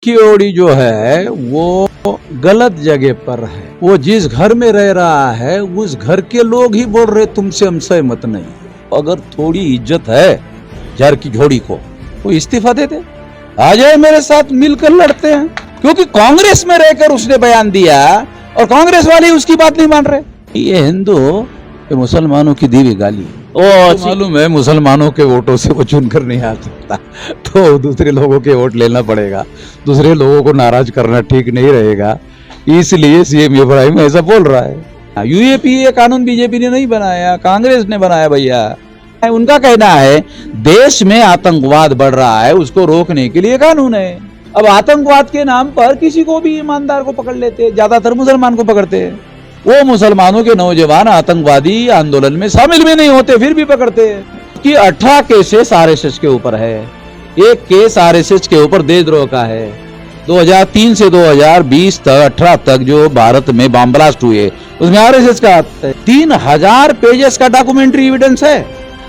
की ओड़ी जो है वो गलत जगह पर है। वो जिस घर में रह रहा है उस घर के लोग ही बोल रहे तुमसे हम सहमत नहीं। अगर थोड़ी इज्जत है जर की झोड़ी को तो इस्तीफा दे दे, आ जाए मेरे साथ मिलकर लड़ते हैं। क्योंकि कांग्रेस में रहकर उसने बयान दिया और कांग्रेस वाले उसकी बात नहीं मान रहे। ये हिंदू ये मुसलमानों की दी हुई गाली। तो मालूम है मुसलमानों के वोटों से वो चुनकर नहीं आ सकता, तो दूसरे लोगों के वोट लेना पड़ेगा। दूसरे लोगों को नाराज करना ठीक नहीं रहेगा, इसलिए सीएम इब्राहिम ऐसा बोल रहा है। यूएपीए कानून बीजेपी ने नहीं बनाया, कांग्रेस ने बनाया भैया। उनका कहना है देश में आतंकवाद बढ़ रहा है, उसको रोकने के लिए कानून है। अब आतंकवाद के नाम पर किसी को भी ईमानदार को पकड़ लेते, ज्यादातर मुसलमान को पकड़ते हैं। वो मुसलमानों के नौजवान आतंकवादी आंदोलन में शामिल भी नहीं होते फिर भी पकड़ते हैं। कि 18 केसेस आरएसएस के ऊपर है, एक केस आरएसएस के ऊपर देशद्रोह का है। 2003 से 2020 तक 18 तक जो भारत में बम ब्लास्ट हुए उसमें आरएसएस का हाथ है। 3000 पेजेस का डॉक्यूमेंट्री एविडेंस है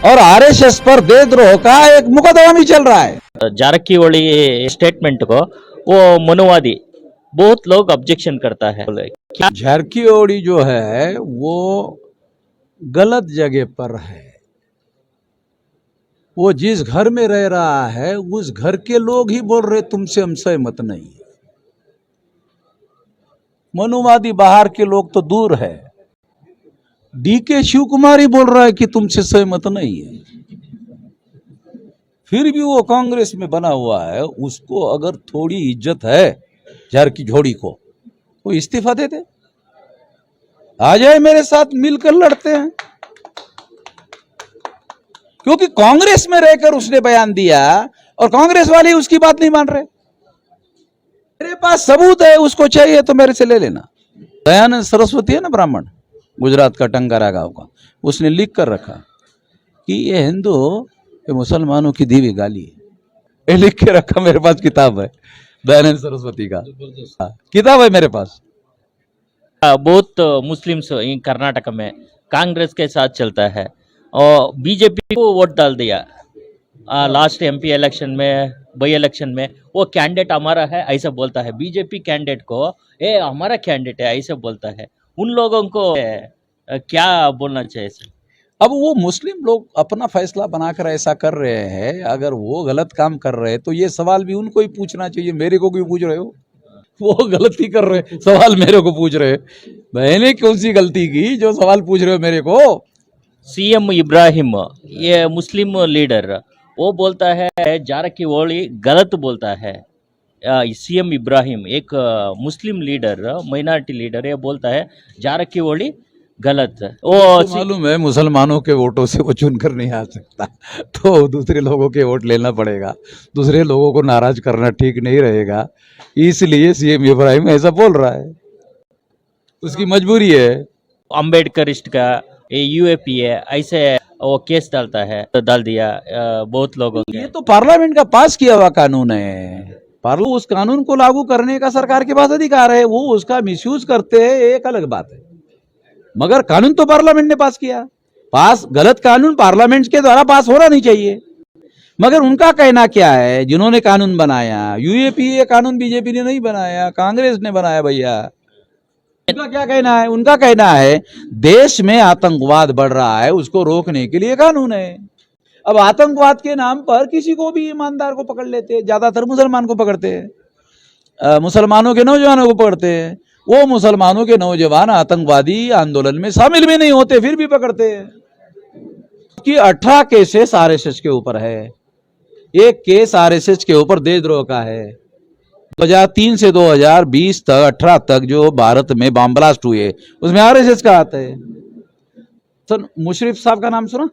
और आरएसएस पर देशद्रोह का एक मुकदमा भी चल रहा है। जारकीहोली स्टेटमेंट को वो मनुवादी बहुत लोग ऑब्जेक्शन करता है। झारकीहोली जो है वो गलत जगह पर है। वो जिस घर में रह रहा है उस घर के लोग ही बोल रहे तुमसे हम सहमत नहीं। मनुवादी बाहर के लोग तो दूर है, डीके शिव कुमार ही बोल रहा है कि तुमसे सहमत नहीं है। फिर भी वो कांग्रेस में बना हुआ है, उसको अगर थोड़ी इज्जत है जर की झोड़ी को तो इस्तीफा दे दे, आ जाए मेरे साथ मिलकर लड़ते हैं। क्योंकि कांग्रेस में रहकर उसने बयान दिया और कांग्रेस वाले उसकी बात नहीं मान रहे। मेरे पास सबूत है, उसको चाहिए तो मेरे से ले लेना। दयानंद सरस्वती है ना, ब्राह्मण, गुजरात का टंकारा गांव का, उसने लिख कर रखा कि ये हिंदू ये मुसलमानों की दी हुई गाली है। ये लिख के रखा, मेरे पास किताब है दयानंद सरस्वती का, किताब है मेरे पास। बहुत मुस्लिम्स कर्नाटक में कांग्रेस के साथ चलता है और बीजेपी को वोट डाल दिया। लास्ट एमपी इलेक्शन में, बाई इलेक्शन में वो कैंडिडेट हमारा है ऐसा बोलता है। बीजेपी कैंडिडेट को ए हमारा कैंडिडेट है ऐसा बोलता है। उन लोगों को क्या बोलना चाहिए सर? अब वो मुस्लिम लोग अपना फैसला बनाकर ऐसा कर रहे हैं, अगर वो गलत काम कर रहे हैं तो ये सवाल भी उनको ही पूछना चाहिए। मेरे को क्यों पूछ रहे हो? वो गलती कर रहे हैं, सवाल मेरे को पूछ रहे। मैंने कौन सी गलती की जो सवाल पूछ रहे हो मेरे को? सीएम इब्राहिम ये मुस्लिम लीडर वो बोलता है जारकीहोली गलत बोलता है। सीएम इब्राहिम एक मुस्लिम लीडर, माइनॉरिटी लीडर, ये बोलता है जारकीहोली गलत। वो तो मालूम है मुसलमानों के वोटों से वो चुनकर नहीं आ सकता, तो दूसरे लोगों के वोट लेना पड़ेगा। दूसरे लोगों को नाराज करना ठीक नहीं रहेगा, इसलिए सीएम इब्राहिम ऐसा बोल रहा है, उसकी मजबूरी है। अम्बेडकरिस्ट का यूएपीए ऐसे वो केस डालता है, तो डाल दिया बहुत लोगों ने। ये तो पार्लियामेंट का पास किया हुआ कानून है, पार्लियामेंट उस कानून को लागू करने का सरकार के पास अधिकार है। वो उसका मिसयूज करते हैं एक अलग बात है, मगर कानून तो पार्लियामेंट ने पास किया। पास गलत कानून पार्लियामेंट के द्वारा पास होना नहीं चाहिए। मगर उनका कहना क्या है, जिन्होंने कानून बनाया, यूएपीए कानून बीजेपी ने नहीं बनाया, कांग्रेस ने बनाया भैया। उनका क्या कहना है? उनका कहना है देश में आतंकवाद बढ़ रहा है, उसको रोकने के लिए कानून है। अब आतंकवाद के नाम पर किसी को भी ईमानदार को पकड़ लेते, ज्यादातर मुसलमान को पकड़ते हैं, मुसलमानों के नौजवानों को पकड़ते हैं। वो मुसलमानों के नौजवान आतंकवादी आंदोलन में शामिल भी नहीं होते फिर भी पकड़ते हैं। कि 18 केसेस आरएसएस के ऊपर है, एक केस आरएसएस के ऊपर देशद्रोह का है। 2003 से 2020 तक 18 तक जो भारत में बम ब्लास्ट हुए उसमें आरएसएस का हाथ है। सर मुशर्रफ साहब का नाम सुना?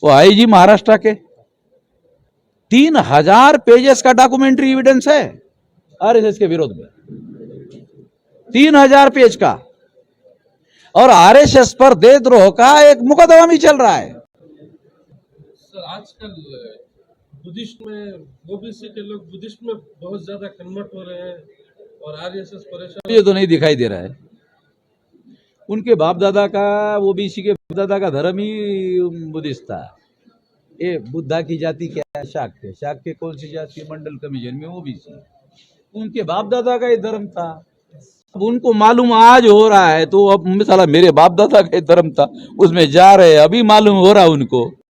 वो आईजी महाराष्ट्र के। 3000 पेजेस का डॉक्यूमेंट्री एविडेंस है आरएसएस के विरोध में, 3000 पेज का, और आरएसएस पर देशद्रोह का एक मुकदमा भी चल रहा है। सर आजकल बुद्धिस्ट में, ओबीसी के लोग बुद्धिस्ट में बहुत ज्यादा कन्वर्ट हो रहे हैं और आरएसएस परेशान। ये तो नहीं दिखाई दे रहा है। उनके बाप दादा का, ओबीसी के बाप दादा का धर्म ही बुद्धिस्ट था। ये बुद्धा की जाति क्या है? शाक्य। शाक्य कौन सी जाति? मंडल कमीशन में ओबीसी। उनके बाप दादा का ही धर्म था। अब उनको मालूम आज हो रहा है तो अब साला मेरे बाप दादा का ही धर्म था, उसमें जा रहे हैं, अभी मालूम हो रहा उनको।